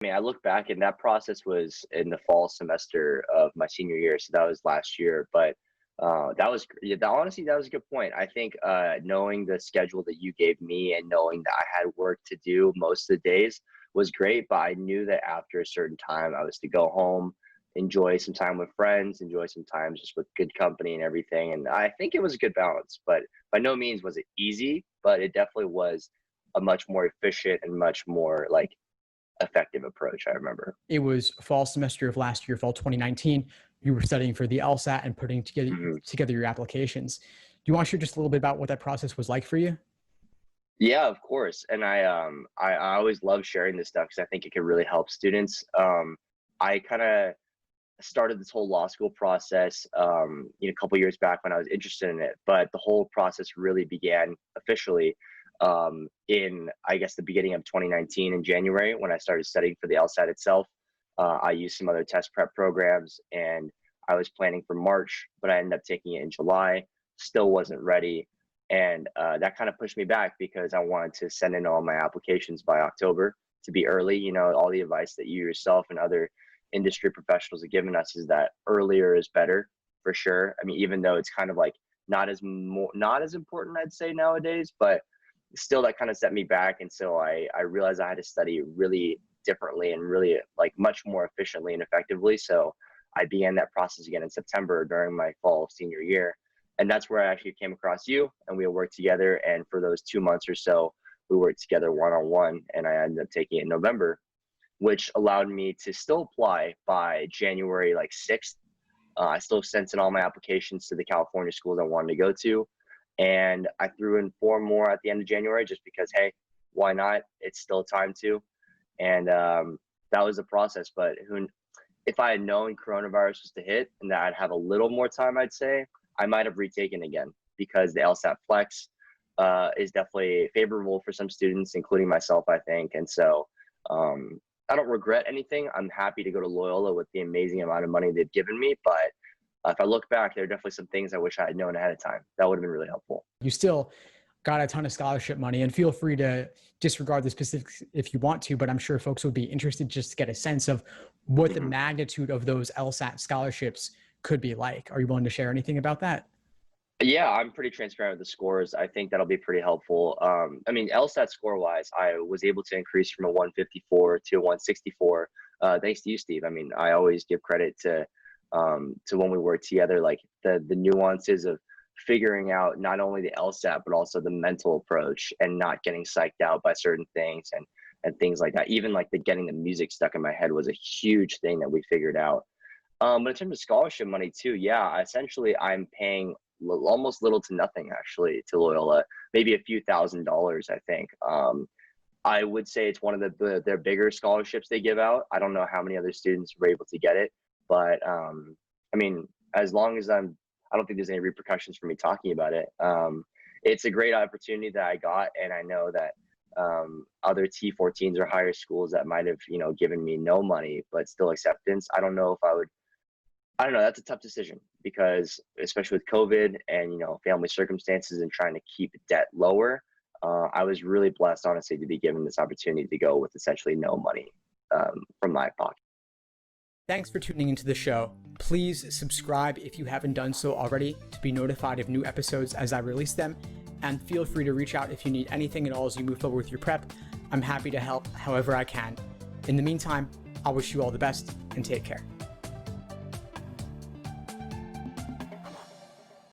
mean, I look back and that process was in the fall semester of my senior year, so that was last year. But that was yeah, honestly that was a good point. I think knowing the schedule that you gave me and knowing that I had work to do most of the days was great. But I knew that after a certain time, I was to go home, enjoy some time with friends, enjoy some time just with good company and everything. And I think it was a good balance. But by no means was it easy, but it definitely was a much more efficient and much more like effective approach, I remember. It was fall semester of last year, fall 2019. You were studying for the LSAT and putting Mhm. together your applications. Do you want to share just a little bit about what that process was like for you? Yeah, of course. And I always love sharing this stuff because I think it can really help students. I kind of started this whole law school process, a couple years back when I was interested in it, but the whole process really began officially in, I guess, the beginning of 2019 in January when I started studying for the LSAT itself. I used some other test prep programs, and I was planning for March, but I ended up taking it in July. Still wasn't ready, and that kind of pushed me back because I wanted to send in all my applications by October to be early. All the advice that you yourself and other industry professionals have given us is that earlier is better for sure. I mean, even though it's kind of like not as important, I'd say nowadays, but still that kind of set me back. And so I realized I had to study really differently and really like much more efficiently and effectively. So I began that process again in September during my fall of senior year. And that's where I actually came across you and we worked together. And for those 2 months or so, we worked together one-on-one, and I ended up taking it in November, which allowed me to still apply by January like 6th. I still sent in all my applications to the California schools I wanted to go to. And I threw in four more at the end of January just because, hey, why not? It's still time to. And that was the process. But if I had known coronavirus was to hit and that I'd have a little more time, I'd say I might have retaken again because the LSAT Flex is definitely favorable for some students, including myself, I think. And so I don't regret anything. I'm happy to go to Loyola with the amazing amount of money they've given me. But if I look back, there are definitely some things I wish I had known ahead of time. That would have been really helpful. You still got a ton of scholarship money, and feel free to disregard the specifics if you want to, but I'm sure folks would be interested just to get a sense of what the Mhm. magnitude of those LSAT scholarships could be like. Are you willing to share anything about that? Yeah, I'm pretty transparent with the scores. I think that'll be pretty helpful. I mean, LSAT score wise, I was able to increase from a 154 to a 164, thanks to you, Steve. I mean, I always give credit to when we work together, like the nuances of figuring out not only the LSAT but also the mental approach and not getting psyched out by certain things and things like that. Even like the getting the music stuck in my head was a huge thing that we figured out. But in terms of scholarship money too, yeah, essentially I'm paying almost little to nothing actually to Loyola, maybe a few $1,000s, I think. I would say it's one of their bigger scholarships they give out. I don't know how many other students were able to get it, but I mean, as long as I don't think there's any repercussions for me talking about it. It's a great opportunity that I got, and I know that other T14s or higher schools that might have, given me no money but still acceptance. I don't know if I would. I don't know. That's a tough decision because, especially with COVID and family circumstances and trying to keep debt lower, I was really blessed, honestly, to be given this opportunity to go with essentially no money from my pocket. Thanks for tuning into the show. Please subscribe if you haven't done so already to be notified of new episodes as I release them. And feel free to reach out if you need anything at all as you move forward with your prep. I'm happy to help however I can. In the meantime, I wish you all the best and take care.